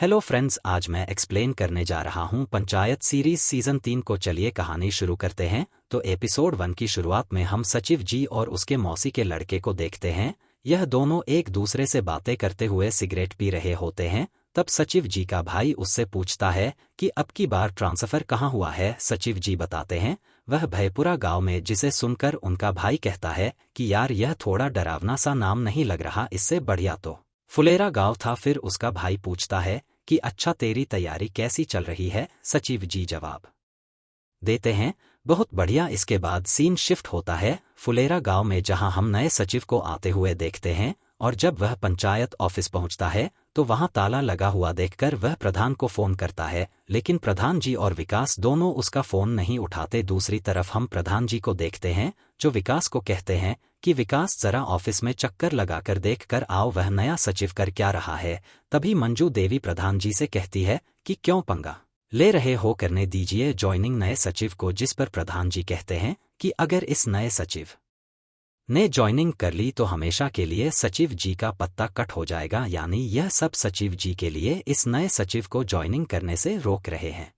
Hello friends, आज मैं explain करने जा रहा हूं पंचायत सीरीज सीजन 3 को। चलिए कहानी शुरू करते हैं। तो एपिसोड 1 की शुरुआत में हम सचिव जी और उसके मौसी के लड़के को देखते हैं। यह दोनों एक दूसरे से बातें करते हुए सिगरेट पी रहे होते हैं। तब सचिव जी का भाई उससे पूछता है कि अब की बार ट्रांसफर कहाँ हुआ है। सचिव जी बताते हैं वह भयपुरा गांव में, जिसे सुनकर उनका भाई कहता है कि यार यह थोड़ा डरावना सा नाम नहीं लग रहा, इससे बढ़िया तो फुलेरा गांव था। फिर उसका भाई पूछता है कि अच्छा तेरी तैयारी कैसी चल रही है। सचिव जी जवाब देते हैं बहुत बढ़िया। इसके बाद सीन शिफ्ट होता है फुलेरा गांव में, जहां हम नए सचिव को आते हुए देखते हैं। और जब वह पंचायत ऑफिस पहुंचता है तो वहां ताला लगा हुआ देखकर वह प्रधान को फोन करता है, लेकिन प्रधान जी और विकास दोनों उसका फोन नहीं उठाते। दूसरी तरफ हम प्रधान जी को देखते हैं जो विकास को कहते हैं कि विकास जरा ऑफिस में चक्कर लगाकर देख कर आओ, वह नया सचिव कर क्या रहा है। तभी मंजू देवी प्रधान जी से कहती है कि क्यों पंगा ले रहे हो, करने दीजिए ज्वाइनिंग नए सचिव को। जिस पर प्रधान जी कहते हैं कि अगर इस नए सचिव ने ज्वाइनिंग कर ली तो हमेशा के लिए सचिव जी का पत्ता कट हो जाएगा, यानी यह सब सचिव जी के लिए इस नए सचिव को ज्वाइनिंग करने से रोक रहे हैं।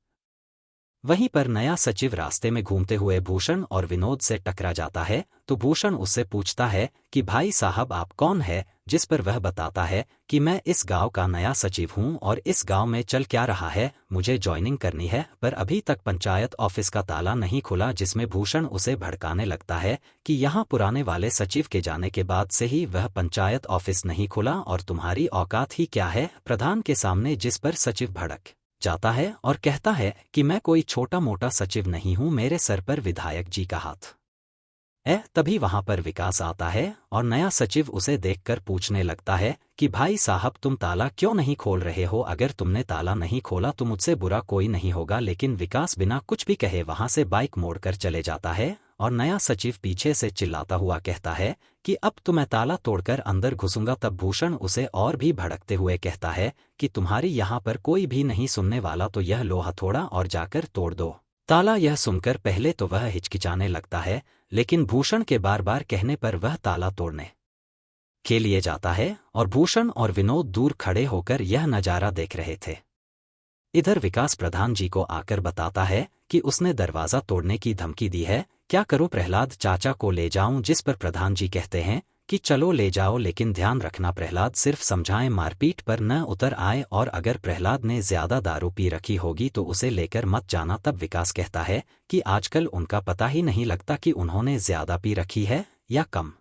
वहीं पर नया सचिव रास्ते में घूमते हुए भूषण और विनोद से टकरा जाता है। तो भूषण उससे पूछता है कि भाई साहब आप कौन है, जिस पर वह बताता है कि मैं इस गांव का नया सचिव हूं और इस गांव में चल क्या रहा है, मुझे ज्वाइनिंग करनी है, पर अभी तक पंचायत ऑफिस का ताला नहीं खुला। जिसमें भूषण उसे भड़काने लगता है कि यहाँ पुराने वाले सचिव के जाने के बाद से ही वह पंचायत ऑफिस नहीं खुला और तुम्हारी औकात ही क्या है प्रधान के सामने। जिस पर सचिव भड़क जाता है और कहता है कि मैं कोई छोटा मोटा सचिव नहीं हूं, मेरे सर पर विधायक जी का हाथ है। तभी वहां पर विकास आता है और नया सचिव उसे देखकर पूछने लगता है कि भाई साहब तुम ताला क्यों नहीं खोल रहे हो, अगर तुमने ताला नहीं खोला तो मुझसे बुरा कोई नहीं होगा। लेकिन विकास बिना कुछ भी कहे वहां से बाइक मोड़कर चले जाता है और नया सचिव पीछे से चिल्लाता हुआ कहता है कि अब तो मैं ताला तोड़कर अंदर घुसूंगा। तब भूषण उसे और भी भड़कते हुए कहता है कि तुम्हारी यहाँ पर कोई भी नहीं सुनने वाला, तो यह लो हथौड़ा और जाकर तोड़ दो ताला। यह सुनकर पहले तो वह हिचकिचाने लगता है, लेकिन भूषण के बार बार कहने पर वह ताला तोड़ने के लिए जाता है और भूषण और विनोद दूर खड़े होकर यह नजारा देख रहे थे। इधर विकास प्रधान जी को आकर बताता है कि उसने दरवाजा तोड़ने की धमकी दी है, क्या करूं प्रहलाद चाचा को ले जाऊं। जिस पर प्रधान जी कहते हैं कि चलो ले जाओ, लेकिन ध्यान रखना प्रहलाद सिर्फ समझाएं, मारपीट पर न उतर आए, और अगर प्रहलाद ने ज्यादा दारू पी रखी होगी तो उसे लेकर मत जाना। तब विकास कहता है कि आजकल उनका पता ही नहीं लगता कि उन्होंने ज्यादा पी रखी है या कम।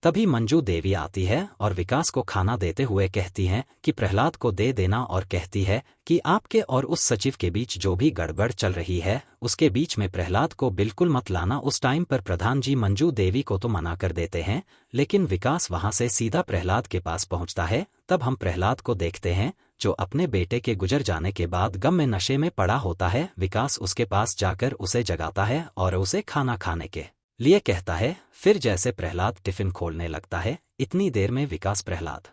तभी मंजू देवी आती है और विकास को खाना देते हुए कहती हैं कि प्रहलाद को दे देना, और कहती है कि आपके और उस सचिव के बीच जो भी गड़बड़ चल रही है उसके बीच में प्रहलाद को बिल्कुल मत लाना। उस टाइम पर प्रधान जी मंजू देवी को तो मना कर देते हैं, लेकिन विकास वहां से सीधा प्रहलाद के पास पहुंचता है। तब हम प्रहलाद को देखते हैं जो अपने बेटे के गुजर जाने के बाद गम में नशे में पड़ा होता है। विकास उसके पास जाकर उसे जगाता है और उसे खाना खाने के लिए कहता है। फिर जैसे प्रहलाद टिफिन खोलने लगता है, इतनी देर में विकास प्रहलाद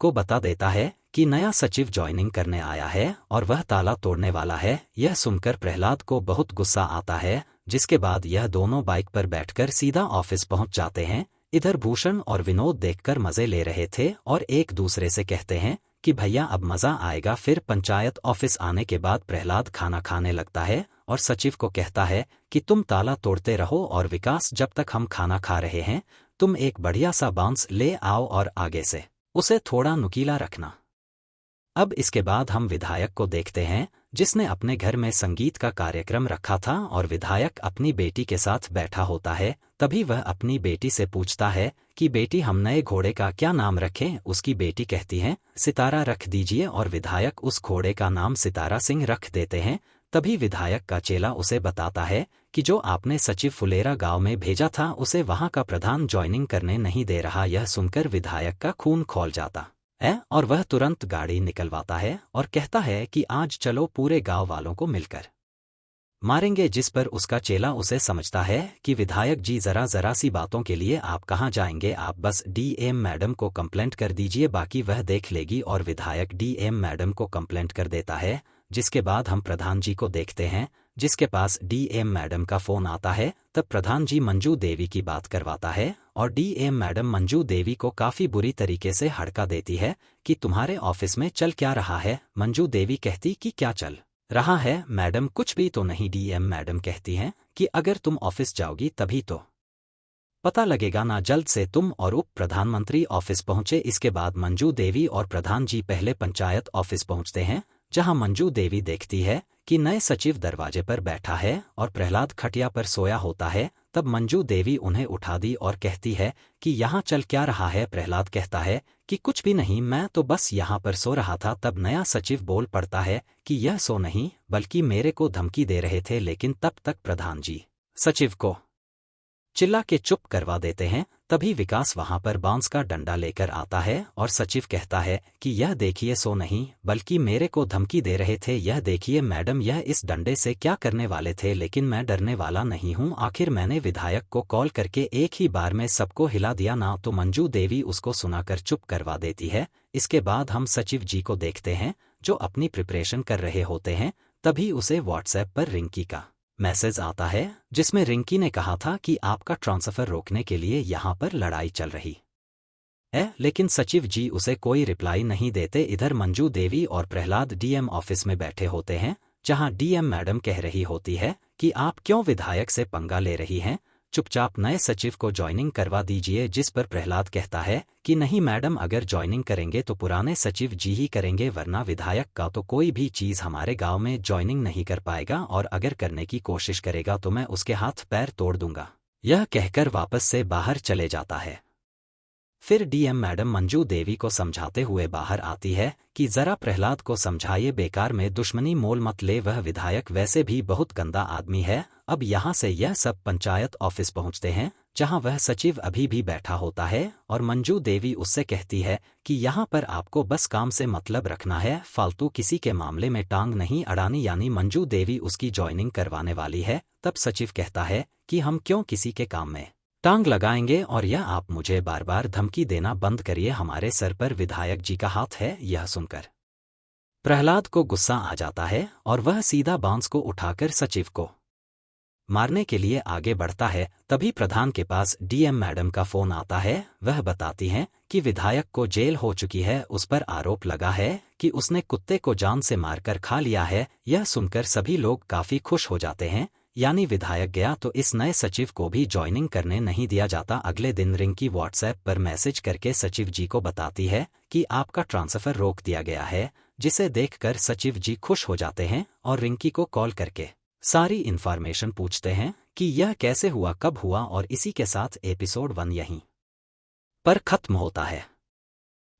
को बता देता है कि नया सचिव ज्वाइनिंग करने आया है और वह ताला तोड़ने वाला है। यह सुनकर प्रहलाद को बहुत गुस्सा आता है, जिसके बाद यह दोनों बाइक पर बैठकर सीधा ऑफिस पहुंच जाते हैं। इधर भूषण और विनोद देखकर मजे ले रहे थे और एक दूसरे से कहते हैं कि भैया अब मजा आएगा। फिर पंचायत ऑफिस आने के बाद प्रहलाद खाना खाने लगता है और सचिव को कहता है कि तुम ताला तोड़ते रहो, और विकास जब तक हम खाना खा रहे हैं तुम एक बढ़िया सा बांस ले आओ और आगे से उसे थोड़ा नुकीला रखना। अब इसके बाद हम विधायक को देखते हैं जिसने अपने घर में संगीत का कार्यक्रम रखा था और विधायक अपनी बेटी के साथ बैठा होता है। तभी वह अपनी बेटी से पूछता है कि बेटी हम नए घोड़े का क्या नाम रखें। उसकी बेटी कहती है सितारा रख दीजिए, और विधायक उस घोड़े का नाम सितारा सिंह रख देते हैं। तभी विधायक का चेला उसे बताता है कि जो आपने सचिव फुलेरा गांव में भेजा था उसे वहां का प्रधान ज्वाइनिंग करने नहीं दे रहा। यह सुनकर विधायक का खून खौल जाता है और वह तुरंत गाड़ी निकलवाता है और कहता है कि आज चलो पूरे गांव वालों को मिलकर मारेंगे। जिस पर उसका चेला उसे समझता है कि विधायक जी जरा सी बातों के लिए आप कहाँ जाएंगे, आप बस डीएम मैडम को कंप्लेंट कर दीजिए, बाकी वह देख लेगी। और विधायक डीएम मैडम को कंप्लेंट कर देता है। जिसके बाद हम प्रधान जी को देखते हैं जिसके पास डीएम मैडम का फोन आता है। तब प्रधान जी मंजू देवी की बात करवाता है और डीएम मैडम मंजू देवी को काफी बुरी तरीके से हड़का देती है कि तुम्हारे ऑफिस में चल क्या रहा है। मंजू देवी कहती कि क्या चल रहा है मैडम, कुछ भी तो नहीं। डीएम मैडम कहती हैं कि अगर तुम ऑफिस जाओगी तभी तो पता लगेगा ना। जल्द से तुम और उप प्रधानमंत्री ऑफिस पहुंचे। इसके बाद मंजू देवी और प्रधान जी पहले पंचायत ऑफिस पहुंचते हैं, जहां मंजू देवी देखती है कि नए सचिव दरवाजे पर बैठा है और प्रहलाद खटिया पर सोया होता है। तब मंजू देवी उन्हें उठा दी और कहती है कि यहाँ चल क्या रहा है। प्रहलाद कहता है कि कुछ भी नहीं, मैं तो बस यहाँ पर सो रहा था। तब नया सचिव बोल पड़ता है कि यह सो नहीं बल्कि मेरे को धमकी दे रहे थे। लेकिन तब तक प्रधान जी सचिव को चिल्ला के चुप करवा देते हैं। तभी विकास वहां पर बांस का डंडा लेकर आता है और सचिव कहता है कि यह देखिए सो नहीं बल्कि मेरे को धमकी दे रहे थे। यह देखिए मैडम, यह इस डंडे से क्या करने वाले थे, लेकिन मैं डरने वाला नहीं हूं। आखिर मैंने विधायक को कॉल करके एक ही बार में सबको हिला दिया ना। तो मंजू देवी उसको सुनाकर चुप करवा देती है। इसके बाद हम सचिव जी को देखते हैं जो अपनी प्रिपरेशन कर रहे होते हैं। तभी उसे व्हाट्सएप पर रिंकी का मैसेज आता है जिसमें रिंकी ने कहा था कि आपका ट्रांसफर रोकने के लिए यहाँ पर लड़ाई चल रही है, लेकिन सचिव जी उसे कोई रिप्लाई नहीं देते। इधर मंजू देवी और प्रहलाद डीएम ऑफिस में बैठे होते हैं, जहां डीएम मैडम कह रही होती है कि आप क्यों विधायक से पंगा ले रही हैं, चुपचाप नए सचिव को ज्वाइनिंग करवा दीजिए। जिस पर प्रहलाद कहता है कि नहीं मैडम, अगर ज्वाइनिंग करेंगे तो पुराने सचिव जी ही करेंगे, वरना विधायक का तो कोई भी चीज़ हमारे गांव में ज्वाइनिंग नहीं कर पाएगा और अगर करने की कोशिश करेगा तो मैं उसके हाथ पैर तोड़ दूंगा। यह कहकर वापस से बाहर चले जाता है। फिर डीएम मैडम मंजू देवी को समझाते हुए बाहर आती है कि जरा प्रहलाद को समझाइए, बेकार में दुश्मनी मोल मत ले, वह विधायक वैसे भी बहुत गंदा आदमी है। अब यहाँ से यह सब पंचायत ऑफिस पहुँचते हैं, जहाँ वह सचिव अभी भी बैठा होता है और मंजू देवी उससे कहती है कि यहाँ पर आपको बस काम से मतलब रखना है, फालतू किसी के मामले में टांग नहीं अड़ानी। यानी मंजू देवी उसकी ज्वाइनिंग करवाने वाली है। तब सचिव कहता है कि हम क्यों किसी के काम में टांग लगाएंगे और यह आप मुझे बार बार धमकी देना बंद करिए, हमारे सर पर विधायक जी का हाथ है। यह सुनकर प्रहलाद को गुस्सा आ जाता है और वह सीधा बांस को उठाकर सचिव को मारने के लिए आगे बढ़ता है। तभी प्रधान के पास डीएम मैडम का फोन आता है। वह बताती हैं कि विधायक को जेल हो चुकी है, उस पर आरोप लगा है कि उसने कुत्ते को जान से मारकर खा लिया है। यह सुनकर सभी लोग काफी खुश हो जाते हैं, यानी विधायक गया तो इस नए सचिव को भी ज्वाइनिंग करने नहीं दिया जाता। अगले दिन रिंकी व्हाट्सएप पर मैसेज करके सचिव जी को बताती है कि आपका ट्रांसफर रोक दिया गया है, जिसे देखकर सचिव जी खुश हो जाते हैं और रिंकी को कॉल करके सारी इन्फॉर्मेशन पूछते हैं कि यह कैसे हुआ, कब हुआ, और इसी के साथ एपिसोड 1 यहीं पर खत्म होता है।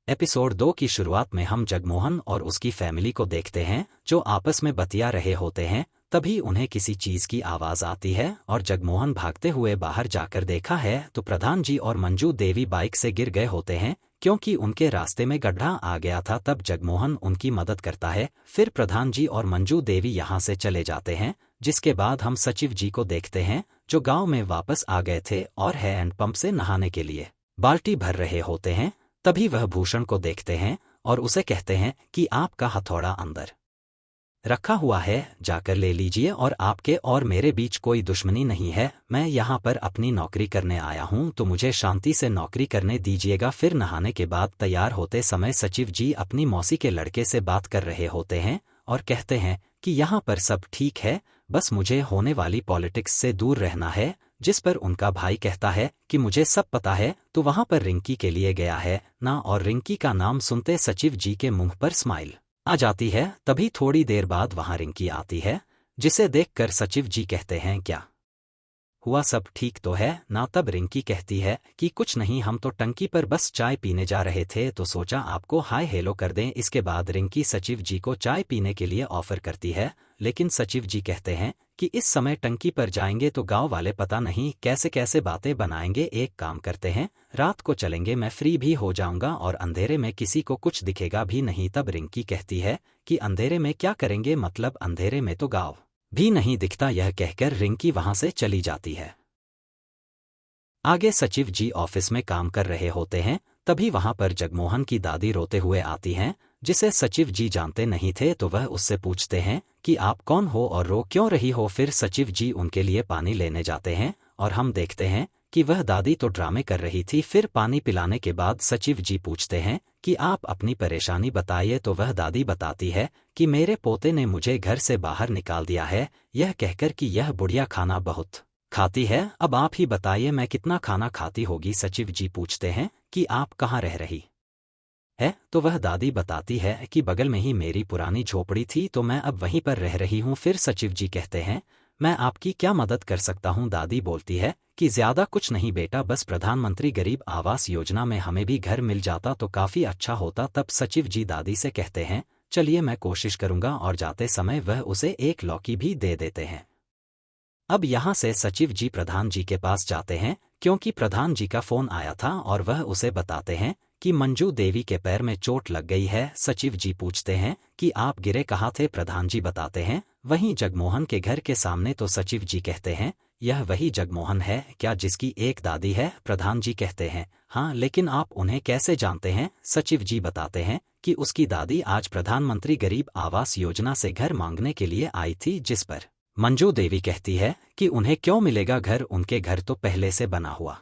एपिसोड 2 की शुरुआत में हम जगमोहन और उसकी फैमिली को देखते हैं जो आपस में बतिया रहे होते हैं। तभी उन्हें किसी चीज की आवाज आती है और जगमोहन भागते हुए बाहर जाकर देखा है तो प्रधान जी और मंजू देवी बाइक से गिर गए होते हैं क्योंकि उनके रास्ते में गड्ढा आ गया था। तब जगमोहन उनकी मदद करता है। फिर प्रधान जी और मंजू देवी यहाँ से चले जाते हैं, जिसके बाद हम सचिव जी को देखते हैं जो गांव में वापस आ गए थे और हैंडपंप से नहाने के लिए बाल्टी भर रहे होते हैं। तभी वह भूषण को देखते हैं और उसे कहते हैं कि आपका हथौड़ा अंदर रखा हुआ है, जाकर ले लीजिए और आपके और मेरे बीच कोई दुश्मनी नहीं है। मैं यहाँ पर अपनी नौकरी करने आया हूँ तो मुझे शांति से नौकरी करने दीजिएगा। फिर नहाने के बाद तैयार होते समय सचिव जी अपनी मौसी के लड़के से बात कर रहे होते हैं और कहते हैं कि यहाँ पर सब ठीक है, बस मुझे होने वाली पॉलिटिक्स से दूर रहना है। जिस पर उनका भाई कहता है कि मुझे सब पता है, तो वहाँ पर रिंकी के लिए गया है ना। और रिंकी का नाम सुनते सचिव जी के मुंह पर स्माइल आ जाती है। तभी थोड़ी देर बाद वहां रिंकी आती है, जिसे देखकर सचिव जी कहते हैं क्या हुआ, सब ठीक तो है ना। तब रिंकी कहती है कि कुछ नहीं, हम तो टंकी पर बस चाय पीने जा रहे थे तो सोचा आपको हाय हेलो कर दें। इसके बाद रिंकी सचिव जी को चाय पीने के लिए ऑफर करती है, लेकिन सचिव जी कहते हैं कि इस समय टंकी पर जाएंगे तो गांव वाले पता नहीं कैसे कैसे बातें बनाएंगे। एक काम करते हैं, रात को चलेंगे, मैं फ्री भी हो जाऊंगा और अंधेरे में किसी को कुछ दिखेगा भी नहीं। तब रिंकी कहती है कि अंधेरे में क्या करेंगे, मतलब अंधेरे में तो गाँव भी नहीं दिखता। यह कहकर रिंकी वहां से चली जाती है। आगे सचिव जी ऑफिस में काम कर रहे होते हैं। तभी वहां पर जगमोहन की दादी रोते हुए आती हैं। जिसे सचिव जी जानते नहीं थे, तो वह उससे पूछते हैं कि आप कौन हो और रो क्यों रही हो। फिर सचिव जी उनके लिए पानी लेने जाते हैं और हम देखते हैं कि वह दादी तो ड्रामे कर रही थी। फिर पानी पिलाने के बाद सचिव जी पूछते हैं कि आप अपनी परेशानी बताइए, तो वह दादी बताती है कि मेरे पोते ने मुझे घर से बाहर निकाल दिया है, यह कहकर कि यह बुढ़िया खाना बहुत खाती है। अब आप ही बताइए मैं कितना खाना खाती होगी। सचिव जी पूछते हैं कि आप कहाँ रह रही है, तो वह दादी बताती है कि बगल में ही मेरी पुरानी झोपड़ी थी, तो मैं अब वहीं पर रह रही हूँ। फिर सचिव जी कहते हैं मैं आपकी क्या मदद कर सकता हूँ। दादी बोलती है कि ज्यादा कुछ नहीं बेटा, बस प्रधानमंत्री गरीब आवास योजना में हमें भी घर मिल जाता तो काफी अच्छा होता। तब सचिव जी दादी से कहते हैं चलिए मैं कोशिश करूंगा, और जाते समय वह उसे एक लौकी भी दे देते हैं। अब यहाँ से सचिव जी प्रधान जी के पास जाते हैं क्योंकि प्रधान जी का फोन आया था और वह उसे बताते हैं कि मंजू देवी के पैर में चोट लग गई है। सचिव जी पूछते हैं कि आप गिरे कहाँ थे। प्रधान जी बताते हैं वहीं जगमोहन के घर के सामने। तो सचिव जी कहते हैं यह वही जगमोहन है क्या जिसकी एक दादी है। प्रधान जी कहते हैं हाँ, लेकिन आप उन्हें कैसे जानते हैं। सचिव जी बताते हैं कि उसकी दादी आज प्रधानमंत्री गरीब आवास योजना से घर मांगने के लिए आई थी, जिस पर मंजू देवी कहती है कि उन्हें क्यों मिलेगा घर, उनके घर तो पहले से बना हुआ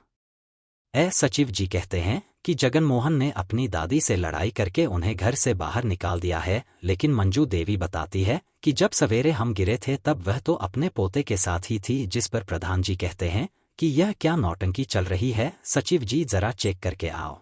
सचिव जी कहते हैं कि जगनमोहन ने अपनी दादी से लड़ाई करके उन्हें घर से बाहर निकाल दिया है, लेकिन मंजू देवी बताती है कि जब सवेरे हम गिरे थे तब वह तो अपने पोते के साथ ही थी। जिस पर प्रधान जी कहते हैं कि यह क्या नौटंकी चल रही है, सचिव जी जरा चेक करके आओ।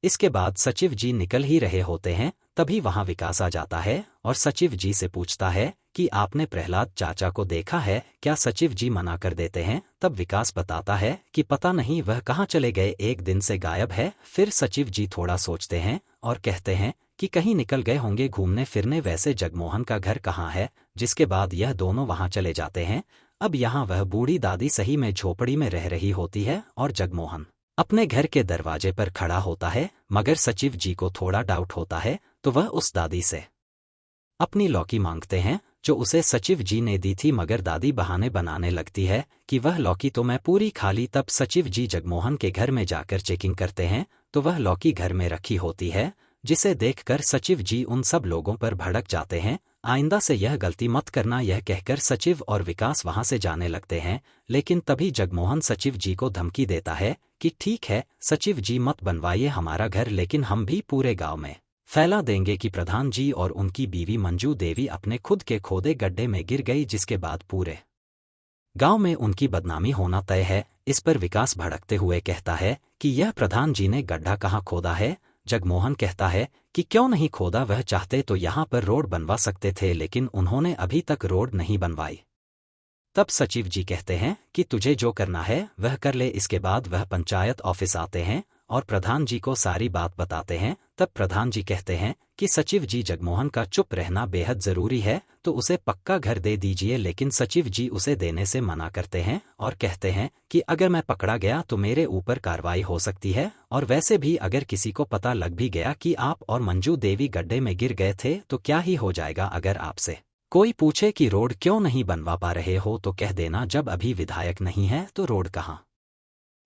इसके बाद सचिव जी निकल ही रहे होते हैं, तभी वहां विकास आ जाता है और सचिव जी से पूछता है कि आपने प्रहलाद चाचा को देखा है क्या। सचिव जी मना कर देते हैं। तब विकास बताता है कि पता नहीं वह कहाँ चले गए, एक दिन से गायब है। फिर सचिव जी थोड़ा सोचते हैं और कहते हैं कि कहीं निकल गए होंगे घूमने फिरने, वैसे जगमोहन का घर कहाँ है। जिसके बाद यह दोनों वहां चले जाते हैं। अब यहाँ वह बूढ़ी दादी सही में झोपड़ी में रह रही होती है और जगमोहन अपने घर के दरवाजे पर खड़ा होता है, मगर सचिव जी को थोड़ा डाउट होता है, तो वह उस दादी से अपनी लौकी मांगते हैं जो उसे सचिव जी ने दी थी, मगर दादी बहाने बनाने लगती है कि वह लौकी तो मैं पूरी खा ली। तब सचिव जी जगमोहन के घर में जाकर चेकिंग करते हैं, तो वह लौकी घर में रखी होती है, जिसे देखकर सचिव जी उन सब लोगों पर भड़क जाते हैं। आइंदा से यह गलती मत करना, यह कहकर सचिव और विकास वहां से जाने लगते हैं। लेकिन तभी जगमोहन सचिव जी को धमकी देता है कि ठीक है सचिव जी मत बनवाइए हमारा घर, लेकिन हम भी पूरे गांव में फैला देंगे कि प्रधान जी और उनकी बीवी मंजू देवी अपने खुद के खोदे गड्ढे में गिर गई, जिसके बाद पूरे गांव में उनकी बदनामी होना तय है। इस पर विकास भड़कते हुए कहता है कि यह प्रधान जी ने गड्ढा कहाँ खोदा है। जगमोहन कहता है कि क्यों नहीं खोदा, वह चाहते तो यहाँ पर रोड बनवा सकते थे, लेकिन उन्होंने अभी तक रोड नहीं बनवाई। तब सचिव जी कहते हैं कि तुझे जो करना है वह कर ले। इसके बाद वह पंचायत ऑफिस आते हैं और प्रधान जी को सारी बात बताते हैं। तब प्रधान जी कहते हैं कि सचिव जी जगमोहन का चुप रहना बेहद जरूरी है, तो उसे पक्का घर दे दीजिए। लेकिन सचिव जी उसे देने से मना करते हैं और कहते हैं कि अगर मैं पकड़ा गया तो मेरे ऊपर कार्रवाई हो सकती है, और वैसे भी अगर किसी को पता लग भी गया कि आप और मंजू देवी गड्ढे में गिर गए थे तो क्या ही हो जाएगा। अगर आपसे कोई पूछे कि रोड क्यों नहीं बनवा पा रहे हो तो कह देना जब अभी विधायक नहीं है तो रोड कहाँ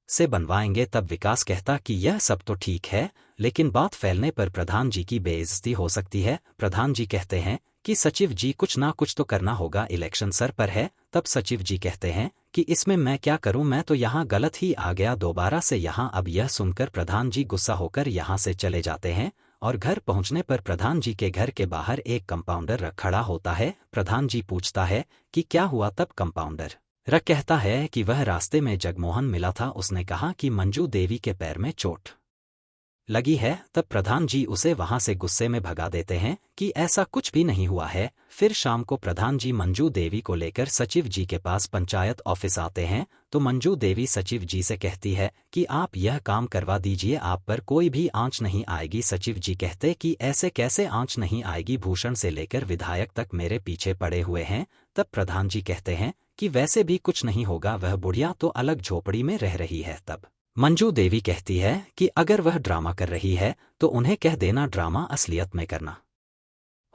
से बनवाएंगे। तब विकास कहता कि यह सब तो ठीक है, लेकिन बात फैलने पर प्रधान जी की बेइज्जती हो सकती है। प्रधान जी कहते हैं कि सचिव जी कुछ ना कुछ तो करना होगा, इलेक्शन सर पर है। तब सचिव जी कहते हैं कि इसमें मैं क्या करूं, मैं तो यहाँ गलत ही आ गया दोबारा से यहाँ। अब यह सुनकर प्रधान जी गुस्सा होकर यहाँ से चले जाते हैं और घर पहुंचने पर प्रधान जी के घर के बाहर एक कंपाउंडर खड़ा होता है। प्रधान जी पूछता है कि क्या हुआ। तब कंपाउंडर कहता है कि वह रास्ते में जगमोहन मिला था, उसने कहा कि मंजू देवी के पैर में चोट लगी है। तब प्रधान जी उसे वहां से गुस्से में भगा देते हैं कि ऐसा कुछ भी नहीं हुआ है। फिर शाम को प्रधान जी मंजू देवी को लेकर सचिव जी के पास पंचायत ऑफिस आते हैं, तो मंजू देवी सचिव जी से कहती है कि आप यह काम करवा दीजिए, आप पर कोई भी आंच नहीं आएगी। सचिव जी कहते कि ऐसे कैसे आंच नहीं आएगी, भूषण से लेकर विधायक तक मेरे पीछे पड़े हुए हैं। तब प्रधान जी कहते हैं कि वैसे भी कुछ नहीं होगा, वह बुढ़िया तो अलग झोपड़ी में रह रही है। तब मंजू देवी कहती है कि अगर वह ड्रामा कर रही है तो उन्हें कह देना ड्रामा असलियत में करना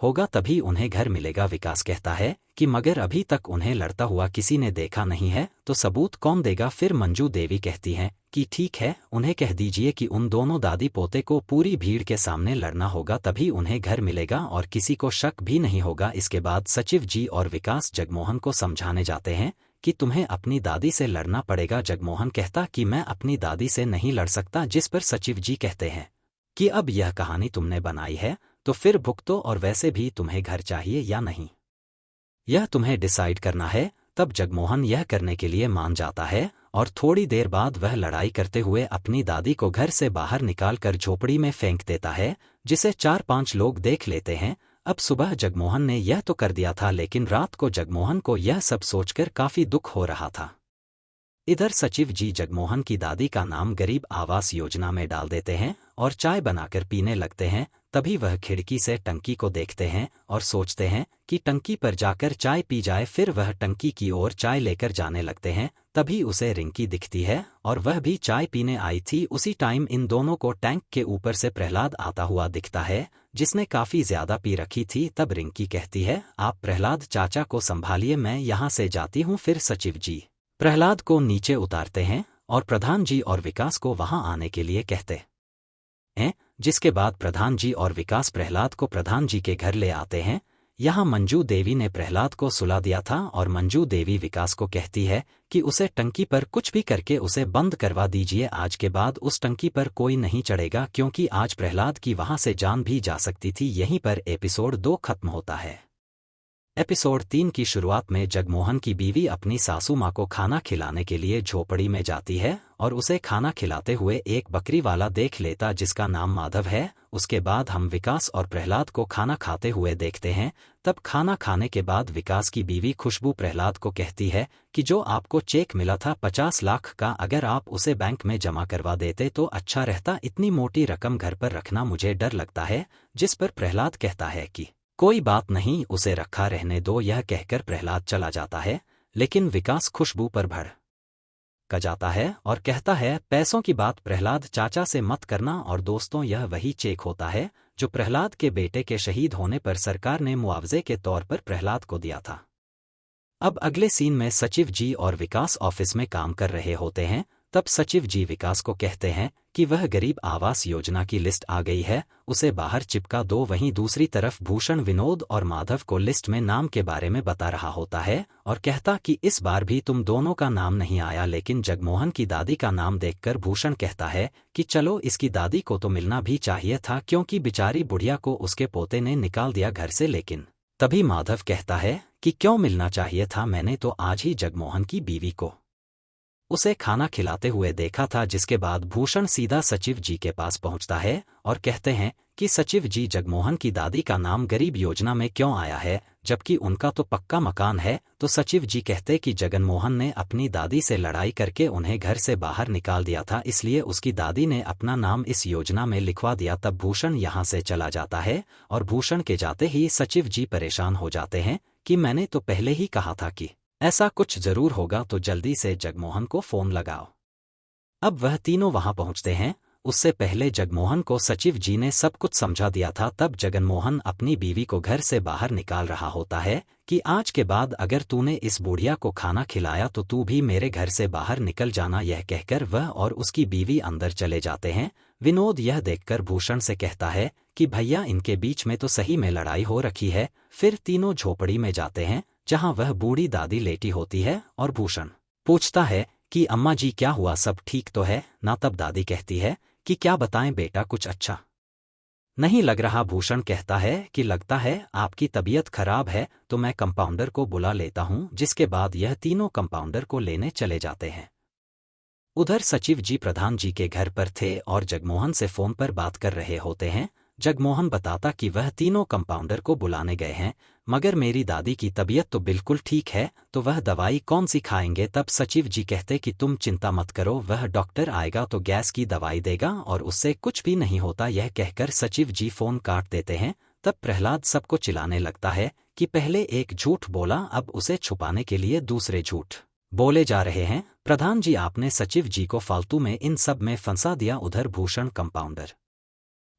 होगा तभी उन्हें घर मिलेगा। विकास कहता है कि मगर अभी तक उन्हें लड़ता हुआ किसी ने देखा नहीं है, तो सबूत कौन देगा? फिर मंजू देवी कहती हैं कि ठीक है, उन्हें कह दीजिए कि उन दोनों दादी पोते को पूरी भीड़ के सामने लड़ना होगा, तभी उन्हें घर मिलेगा और किसी को शक भी नहीं होगा। इसके बाद सचिव जी और विकास जगमोहन को समझाने जाते हैं कि तुम्हें अपनी दादी से लड़ना पड़ेगा। जगमोहन कहता कि मैं अपनी दादी से नहीं लड़ सकता, जिस पर सचिव जी कहते हैं कि अब यह कहानी तुमने बनाई है तो फिर भुगतो, और वैसे भी तुम्हें घर चाहिए या नहीं यह तुम्हें डिसाइड करना है। तब जगमोहन यह करने के लिए मान जाता है और थोड़ी देर बाद वह लड़ाई करते हुए अपनी दादी को घर से बाहर निकालकर झोपड़ी में फेंक देता है, जिसे 4-5 लोग देख लेते हैं। अब सुबह जगमोहन ने यह तो कर दिया था, लेकिन रात को जगमोहन को यह सब सोचकर काफी दुख हो रहा था। इधर सचिव जी जगमोहन की दादी का नाम गरीब आवास योजना में डाल देते हैं और चाय बनाकर पीने लगते हैं। तभी वह खिड़की से टंकी को देखते हैं और सोचते हैं कि टंकी पर जाकर चाय पी जाए। फिर वह टंकी की ओर चाय लेकर जाने लगते हैं। तभी उसे रिंकी दिखती है और वह भी चाय पीने आई थी। उसी टाइम इन दोनों को टैंक के ऊपर से प्रहलाद आता हुआ दिखता है, जिसने काफी ज्यादा पी रखी थी। तब रिंकी कहती है, आप प्रहलाद चाचा को संभालिए, मैं यहाँ से जाती हूँ। फिर सचिव जी प्रहलाद को नीचे उतारते हैं और प्रधान जी और विकास को वहां आने के लिए कहते हैं, जिसके बाद प्रधान जी और विकास प्रहलाद को प्रधान जी के घर ले आते हैं। यहाँ मंजू देवी ने प्रहलाद को सुला दिया था और मंजू देवी विकास को कहती है कि उसे टंकी पर कुछ भी करके उसे बंद करवा दीजिए। आज के बाद उस टंकी पर कोई नहीं चढ़ेगा, क्योंकि आज प्रहलाद की वहां से जान भी जा सकती थी। यहीं पर एपिसोड 2 खत्म होता है। एपिसोड 3 की शुरुआत में जगमोहन की बीवी अपनी सासू माँ को खाना खिलाने के लिए झोपड़ी में जाती है और उसे खाना खिलाते हुए एक बकरी वाला देख लेता, जिसका नाम माधव है। उसके बाद हम विकास और प्रहलाद को खाना खाते हुए देखते हैं। तब खाना खाने के बाद विकास की बीवी खुशबू प्रहलाद को कहती है कि जो आपको चेक मिला था 50 लाख का, अगर आप उसे बैंक में जमा करवा देते तो अच्छा रहता। इतनी मोटी रकम घर पर रखना मुझे डर लगता है। जिस पर प्रहलाद कहता है कि कोई बात नहीं, उसे रखा रहने दो। यह कहकर प्रहलाद चला जाता है, लेकिन विकास खुशबू पर भड़क जाता है और कहता है, पैसों की बात प्रहलाद चाचा से मत करना। और दोस्तों, यह वही चेक होता है जो प्रहलाद के बेटे के शहीद होने पर सरकार ने मुआवजे के तौर पर प्रहलाद को दिया था। अब अगले सीन में सचिव जी और विकास ऑफिस में काम कर रहे होते हैं। तब सचिव जी विकास को कहते हैं कि वह गरीब आवास योजना की लिस्ट आ गई है, उसे बाहर चिपका दो। वहीं दूसरी तरफ भूषण विनोद और माधव को लिस्ट में नाम के बारे में बता रहा होता है और कहता कि इस बार भी तुम दोनों का नाम नहीं आया। लेकिन जगमोहन की दादी का नाम देखकर भूषण कहता है कि चलो, इसकी दादी को तो मिलना भी चाहिए था, क्योंकि बेचारी बुढ़िया को उसके पोते ने निकाल दिया घर से। लेकिन तभी माधव कहता है कि क्यों मिलना चाहिए था, मैंने तो आज ही जगमोहन की बीवी को उसे खाना खिलाते हुए देखा था। जिसके बाद भूषण सीधा सचिव जी के पास पहुंचता है और कहते हैं कि सचिव जी, जगमोहन की दादी का नाम गरीब योजना में क्यों आया है, जबकि उनका तो पक्का मकान है। तो सचिव जी कहते कि जगनमोहन ने अपनी दादी से लड़ाई करके उन्हें घर से बाहर निकाल दिया था, इसलिए उसकी दादी ने अपना नाम इस योजना में लिखवा दिया। तब भूषण यहाँ से चला जाता है और भूषण के जाते ही सचिव जी परेशान हो जाते हैं कि मैंने तो पहले ही कहा था कि ऐसा कुछ जरूर होगा, तो जल्दी से जगमोहन को फोन लगाओ। अब वह तीनों वहां पहुंचते हैं। उससे पहले जगमोहन को सचिव जी ने सब कुछ समझा दिया था। तब जगनमोहन अपनी बीवी को घर से बाहर निकाल रहा होता है कि आज के बाद अगर तूने इस बुढ़िया को खाना खिलाया तो तू भी मेरे घर से बाहर निकल जाना। यह कहकर वह और उसकी बीवी अंदर चले जाते हैं। विनोद यह देखकर भूषण से कहता है कि भैया, इनके बीच में तो सही में लड़ाई हो रखी है। फिर तीनों झोपड़ी में जाते हैं, जहां वह बूढ़ी दादी लेटी होती है और भूषण पूछता है कि अम्मा जी क्या हुआ, सब ठीक तो है ना? तब दादी कहती है कि क्या बताएं बेटा, कुछ अच्छा नहीं लग रहा। भूषण कहता है कि लगता है आपकी तबीयत खराब है, तो मैं कंपाउंडर को बुला लेता हूं। जिसके बाद यह तीनों कंपाउंडर को लेने चले जाते हैं। उधर सचिव जी प्रधान जी के घर पर थे और जगमोहन से फोन पर बात कर रहे होते हैं। जगमोहन बताता कि वह तीनों कंपाउंडर को बुलाने गए हैं, मगर मेरी दादी की तबीयत तो बिल्कुल ठीक है, तो वह दवाई कौन सी खाएंगे? तब सचिव जी कहते कि तुम चिंता मत करो, वह डॉक्टर आएगा तो गैस की दवाई देगा और उससे कुछ भी नहीं होता। यह कहकर सचिव जी फोन काट देते हैं। तब प्रहलाद सबको चिल्लाने लगता है कि पहले एक झूठ बोला, अब उसे छुपाने के लिए दूसरे झूठ बोले जा रहे हैं। प्रधान जी, आपने सचिव जी को फालतू में इन सब में फंसा दिया। उधर भूषण कंपाउंडर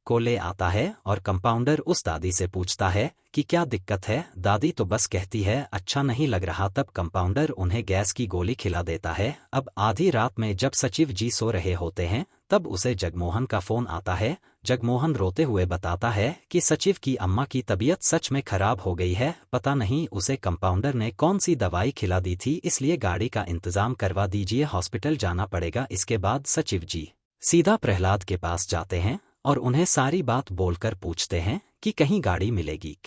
को ले आता है और कंपाउंडर उस दादी से पूछता है कि क्या दिक्कत है। दादी तो बस कहती है अच्छा नहीं लग रहा। तब कंपाउंडर उन्हें गैस की गोली खिला देता है। अब आधी रात में जब सचिव जी सो रहे होते हैं तब उसे जगमोहन का फोन आता है। जगमोहन रोते हुए बताता है कि सचिव की अम्मा की तबीयत सच में खराब हो गई है। पता नहीं उसे कंपाउंडर ने कौन सी दवाई खिला दी थी, इसलिए गाड़ी का इंतजाम करवा दीजिए, हॉस्पिटल जाना पड़ेगा। इसके बाद सचिव जी सीधा प्रहलाद के पास जाते हैं और उन्हें सारी बात बोलकर पूछते हैं कि कहीं गाड़ी मिलेगी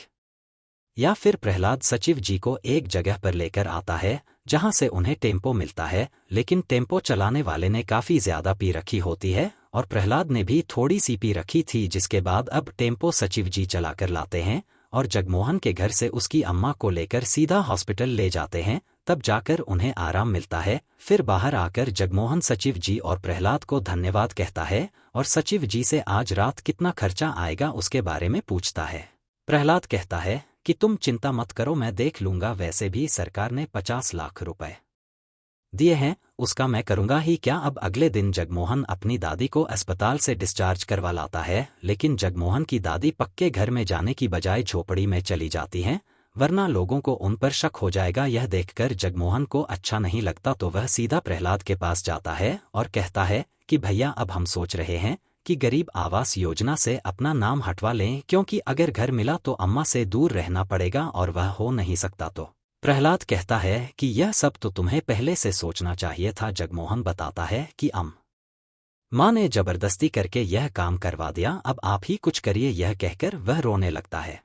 या फिर प्रहलाद सचिव जी को एक जगह पर लेकर आता है जहां से उन्हें टेम्पो मिलता है, लेकिन टेम्पो चलाने वाले ने काफी ज्यादा पी रखी होती है और प्रहलाद ने भी थोड़ी सी पी रखी थी। जिसके बाद अब टेम्पो सचिव जी चलाकर लाते हैं और जगमोहन के घर से उसकी अम्मा को लेकर सीधा हॉस्पिटल ले जाते हैं। तब जाकर उन्हें आराम मिलता है। फिर बाहर आकर जगमोहन सचिव जी और प्रहलाद को धन्यवाद कहता है और सचिव जी से आज रात कितना खर्चा आएगा उसके बारे में पूछता है। प्रहलाद कहता है कि तुम चिंता मत करो, मैं देख लूंगा, वैसे भी सरकार ने 50 लाख रुपए दिए हैं, उसका मैं करूंगा ही क्या। अब अगले दिन जगमोहन अपनी दादी को अस्पताल से डिस्चार्ज करवा लाता है, लेकिन जगमोहन की दादी पक्के घर में जाने की बजाय झोपड़ी में चली जाती हैं, वरना लोगों को उन पर शक हो जाएगा। यह देखकर जगमोहन को अच्छा नहीं लगता तो वह सीधा प्रहलाद के पास जाता है और कहता है कि भैया अब हम सोच रहे हैं कि गरीब आवास योजना से अपना नाम हटवा लें, क्योंकि अगर घर मिला तो अम्मा से दूर रहना पड़ेगा और वह हो नहीं सकता। तो प्रहलाद कहता है कि यह सब तो तुम्हें पहले से सोचना चाहिए था। जगमोहन बताता है कि माँ ने जबरदस्ती करके यह काम करवा दिया, अब आप ही कुछ करिए। यह कहकर वह रोने लगता है,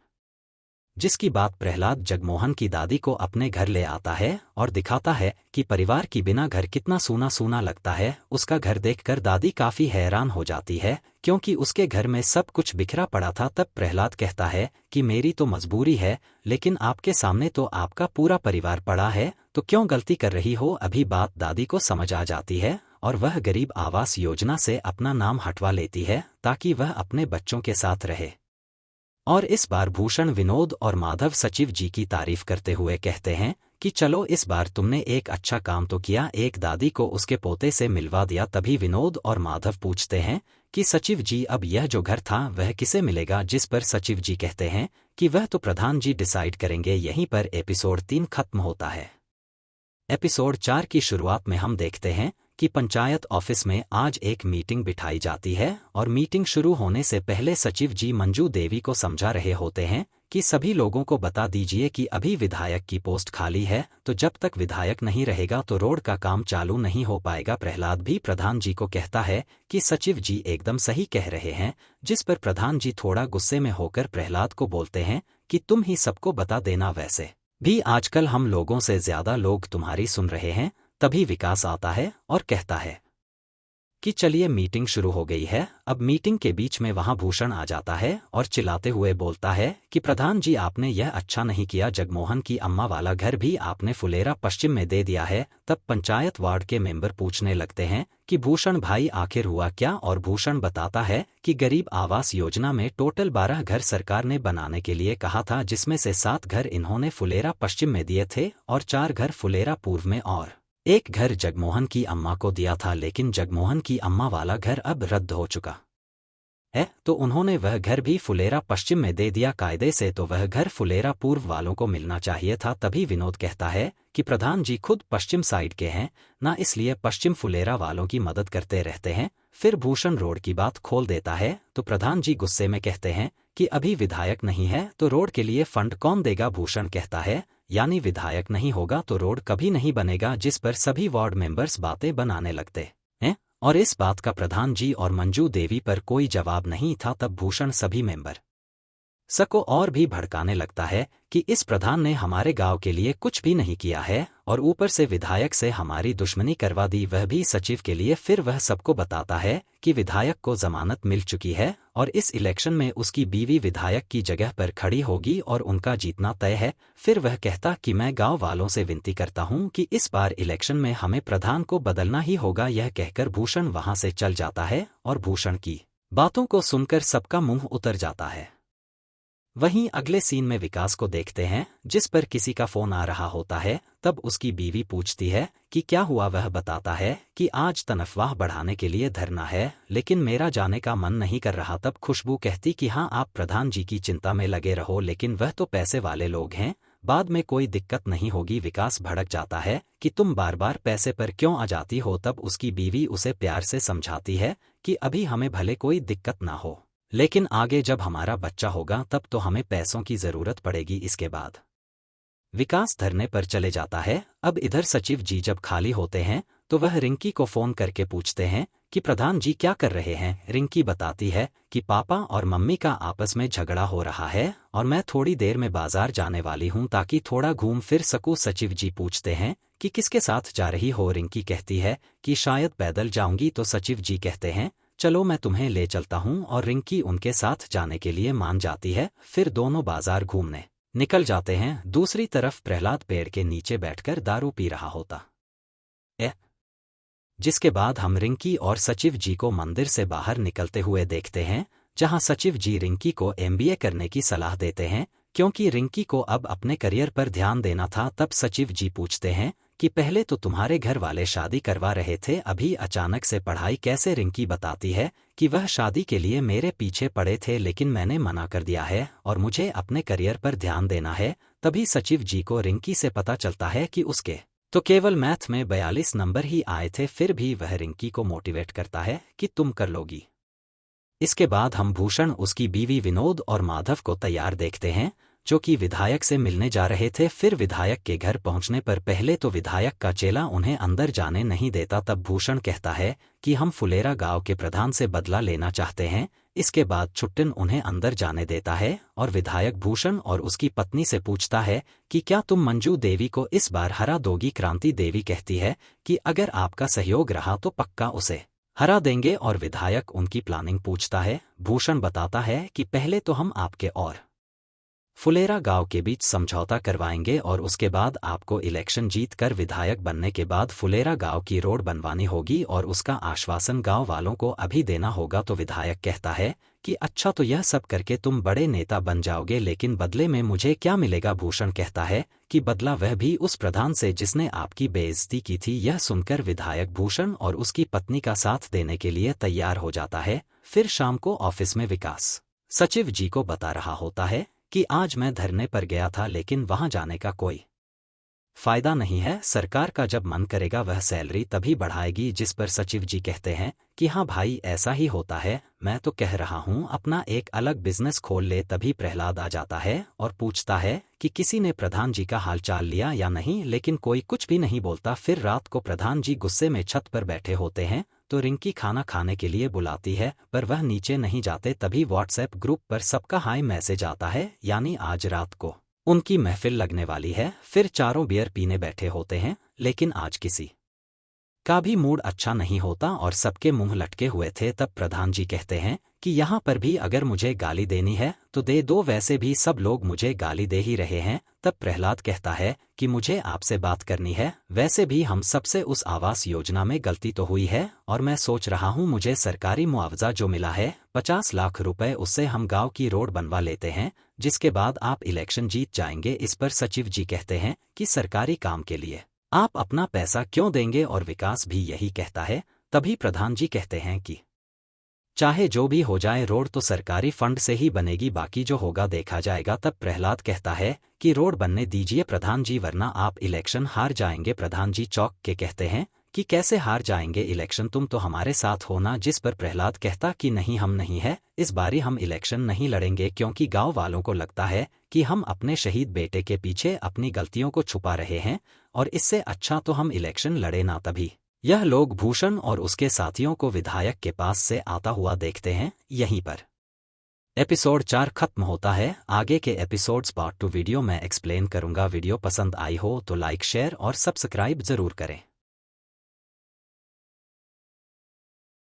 जिसकी बात प्रहलाद जगमोहन की दादी को अपने घर ले आता है और दिखाता है कि परिवार की बिना घर कितना सूना सूना लगता है। उसका घर देखकर दादी काफी हैरान हो जाती है, क्योंकि उसके घर में सब कुछ बिखरा पड़ा था। तब प्रहलाद कहता है कि मेरी तो मजबूरी है, लेकिन आपके सामने तो आपका पूरा परिवार पड़ा है, तो क्यों गलती कर रही हो। अभी बात दादी को समझ आ जाती है और वह गरीब आवास योजना से अपना नाम हटवा लेती है ताकि वह अपने बच्चों के साथ रहे। और इस बार भूषण, विनोद और माधव सचिव जी की तारीफ करते हुए कहते हैं कि चलो इस बार तुमने एक अच्छा काम तो किया, एक दादी को उसके पोते से मिलवा दिया। तभी विनोद और माधव पूछते हैं कि सचिव जी अब यह जो घर था वह किसे मिलेगा, जिस पर सचिव जी कहते हैं कि वह तो प्रधान जी डिसाइड करेंगे। यहीं पर एपिसोड 3 खत्म होता है। एपिसोड 4 की शुरुआत में हम देखते हैं कि पंचायत ऑफिस में आज एक मीटिंग बिठाई जाती है और मीटिंग शुरू होने से पहले सचिव जी मंजू देवी को समझा रहे होते हैं कि सभी लोगों को बता दीजिए कि अभी विधायक की पोस्ट खाली है, तो जब तक विधायक नहीं रहेगा तो रोड का काम चालू नहीं हो पाएगा। प्रहलाद भी प्रधान जी को कहता है कि सचिव जी एकदम सही कह रहे हैं, जिस पर प्रधान जी थोड़ा गुस्से में होकर प्रहलाद को बोलते हैं कि तुम ही सबको बता देना, वैसे भी आजकल हम लोगों से ज्यादा लोग तुम्हारी सुन रहे हैं। तभी विकास आता है और कहता है कि चलिए मीटिंग शुरू हो गई है। अब मीटिंग के बीच में वहां भूषण आ जाता है और चिल्लाते हुए बोलता है कि प्रधान जी आपने यह अच्छा नहीं किया, जगमोहन की अम्मा वाला घर भी आपने फुलेरा पश्चिम में दे दिया है। तब पंचायत वार्ड के मेंबर पूछने लगते हैं कि भूषण भाई आखिर हुआ क्या, और भूषण बताता है कि गरीब आवास योजना में टोटल 12 घर सरकार ने बनाने के लिए कहा था, जिसमें से 7 घर इन्होंने फुलेरा पश्चिम में दिए थे और 4 घर फुलेरा पूर्व में और एक घर जगमोहन की अम्मा को दिया था। लेकिन जगमोहन की अम्मा वाला घर अब रद्द हो चुका है, तो उन्होंने वह घर भी फुलेरा पश्चिम में दे दिया। कायदे से तो वह घर फुलेरा पूर्व वालों को मिलना चाहिए था। तभी विनोद कहता है कि प्रधान जी खुद पश्चिम साइड के हैं ना, इसलिए पश्चिम फुलेरा वालों की मदद करते रहते हैं। फिर भूषण रोड की बात खोल देता है तो प्रधान जी गुस्से में कहते हैं कि अभी विधायक नहीं है तो रोड के लिए फंड कौन देगा। भूषण कहता है यानी विधायक नहीं होगा तो रोड कभी नहीं बनेगा, जिस पर सभी वार्ड मेंबर्स बातें बनाने लगते हैं और इस बात का प्रधान जी और मंजू देवी पर कोई जवाब नहीं था। तब भूषण सभी मेंबर सबको और भी भड़काने लगता है कि इस प्रधान ने हमारे गांव के लिए कुछ भी नहीं किया है और ऊपर से विधायक से हमारी दुश्मनी करवा दी, वह भी सचिव के लिए। फिर वह सबको बताता है कि विधायक को जमानत मिल चुकी है और इस इलेक्शन में उसकी बीवी विधायक की जगह पर खड़ी होगी और उनका जीतना तय है। फिर वह कहता कि मैं गांव वालों से विनती करता हूं कि इस बार इलेक्शन में हमें प्रधान को बदलना ही होगा। यह कहकर भूषण वहां से चल जाता है और भूषण की बातों को सुनकर सबका मुंह उतर जाता है। वहीं अगले सीन में विकास को देखते हैं, जिस पर किसी का फोन आ रहा होता है। तब उसकी बीवी पूछती है कि क्या हुआ। वह बताता है कि आज तनख्वाह बढ़ाने के लिए धरना है, लेकिन मेरा जाने का मन नहीं कर रहा। तब खुशबू कहती कि हाँ, आप प्रधान जी की चिंता में लगे रहो, लेकिन वह तो पैसे वाले लोग हैं, बाद में कोई दिक्कत नहीं होगी। विकास भड़क जाता है कि तुम बार बार पैसे पर क्यों आ जाती हो। तब उसकी बीवी उसे प्यार से समझाती है कि अभी हमें भले कोई दिक्कत ना हो, लेकिन आगे जब हमारा बच्चा होगा तब तो हमें पैसों की जरूरत पड़ेगी। इसके बाद विकास धरने पर चले जाता है। अब इधर सचिव जी जब खाली होते हैं तो वह रिंकी को फोन करके पूछते हैं कि प्रधान जी क्या कर रहे हैं। रिंकी बताती है कि पापा और मम्मी का आपस में झगड़ा हो रहा है और मैं थोड़ी देर में बाजार जाने वाली हूं ताकि थोड़ा घूम फिर सकूं। सचिव जी पूछते हैं कि किसके साथ जा रही हो। रिंकी कहती है कि शायद पैदल जाऊंगी। तो सचिव जी कहते हैं चलो मैं तुम्हें ले चलता हूं, और रिंकी उनके साथ जाने के लिए मान जाती है। फिर दोनों बाजार घूमने निकल जाते हैं। दूसरी तरफ प्रहलाद पेड़ के नीचे बैठकर दारू पी रहा होता है, जिसके बाद हम रिंकी और सचिव जी को मंदिर से बाहर निकलते हुए देखते हैं, जहां सचिव जी रिंकी को एमबीए करने की सलाह देते हैं, क्योंकि रिंकी को अब अपने करियर पर ध्यान देना था। तब सचिव जी पूछते हैं कि पहले तो तुम्हारे घर वाले शादी करवा रहे थे, अभी अचानक से पढ़ाई कैसे। रिंकी बताती है कि वह शादी के लिए मेरे पीछे पड़े थे, लेकिन मैंने मना कर दिया है और मुझे अपने करियर पर ध्यान देना है। तभी सचिव जी को रिंकी से पता चलता है कि उसके तो केवल मैथ में 42 नंबर ही आए थे, फिर भी वह रिंकी को मोटिवेट करता है कि तुम कर लोगी। इसके बाद हम भूषण, उसकी बीवी विनोद और माधव को तैयार देखते हैं, जो कि विधायक से मिलने जा रहे थे। फिर विधायक के घर पहुंचने पर पहले तो विधायक का चेला उन्हें अंदर जाने नहीं देता। तब भूषण कहता है कि हम फुलेरा गांव के प्रधान से बदला लेना चाहते हैं। इसके बाद छुट्टिन उन्हें अंदर जाने देता है और विधायक भूषण और उसकी पत्नी से पूछता है कि क्या तुम मंजू देवी को इस बार हरा दोगी। क्रांति देवी कहती है कि अगर आपका सहयोग रहा तो पक्का उसे हरा देंगे, और विधायक उनकी प्लानिंग पूछता है। भूषण बताता है कि पहले तो हम आपके और फुलेरा गांव के बीच समझौता करवाएंगे और उसके बाद आपको इलेक्शन जीत कर विधायक बनने के बाद फुलेरा गांव की रोड बनवानी होगी, और उसका आश्वासन गांव वालों को अभी देना होगा। तो विधायक कहता है कि अच्छा, तो यह सब करके तुम बड़े नेता बन जाओगे, लेकिन बदले में मुझे क्या मिलेगा। भूषण कहता है कि बदला वह भी उस प्रधान से जिसने आपकी बेइज्जती की थी। यह सुनकर विधायक भूषण और उसकी पत्नी का साथ देने के लिए तैयार हो जाता है। फिर शाम को ऑफिस में विकास सचिव जी को बता रहा होता है कि आज मैं धरने पर गया था, लेकिन वहां जाने का कोई फायदा नहीं है। सरकार का जब मन करेगा वह सैलरी तभी बढ़ाएगी। जिस पर सचिव जी कहते हैं कि हाँ भाई, ऐसा ही होता है, मैं तो कह रहा हूँ अपना एक अलग बिजनेस खोल ले। तभी प्रहलाद आ जाता है और पूछता है कि किसी ने प्रधान जी का हालचाल लिया या नहीं, लेकिन कोई कुछ भी नहीं बोलता। फिर रात को प्रधान जी गुस्से में छत पर बैठे होते हैं, तो रिंकी खाना खाने के लिए बुलाती है, पर वह नीचे नहीं जाते। तभी व्हाट्सएप ग्रुप पर सबका हाई मैसेज आता है, यानी आज रात को उनकी महफिल लगने वाली है। फिर चारों बियर पीने बैठे होते हैं, लेकिन आज किसी का भी मूड अच्छा नहीं होता और सबके मुंह लटके हुए थे। तब प्रधान जी कहते हैं कि यहाँ पर भी अगर मुझे गाली देनी है तो दे दो, वैसे भी सब लोग मुझे गाली दे ही रहे हैं। तब प्रहलाद कहता है कि मुझे आपसे बात करनी है, वैसे भी हम सबसे उस आवास योजना में गलती तो हुई है, और मैं सोच रहा हूँ मुझे सरकारी मुआवजा जो मिला है 50 लाख रुपए, उससे हम गांव की रोड बनवा लेते हैं, जिसके बाद आप इलेक्शन जीत जाएंगे। इस पर सचिव जी कहते हैं कि सरकारी काम के लिए आप अपना पैसा क्यों देंगे, और विकास भी यही कहता है। तभी प्रधान जी कहते हैं कि चाहे जो भी हो जाए, रोड तो सरकारी फंड से ही बनेगी, बाकी जो होगा देखा जाएगा। तब प्रहलाद कहता है कि रोड बनने दीजिए प्रधान जी, वरना आप इलेक्शन हार जाएंगे। प्रधान जी चौंक के कहते हैं कि कैसे हार जाएंगे इलेक्शन, तुम तो हमारे साथ होना। जिस पर प्रहलाद कहता कि नहीं, हम नहीं है, इस बारी हम इलेक्शन नहीं लड़ेंगे, क्योंकि गांव वालों को लगता है कि हम अपने शहीद बेटे के पीछे अपनी गलतियों को छुपा रहे हैं, और इससे अच्छा तो हम इलेक्शन लड़े ना। तभी यह लोग भूषण और उसके साथियों को विधायक के पास से आता हुआ देखते हैं। यहीं पर एपिसोड 4 खत्म होता है। आगे के एपिसोड्स पार्ट 2 वीडियो में एक्सप्लेन करूंगा। वीडियो पसंद आई हो तो लाइक, शेयर और सब्सक्राइब जरूर करें।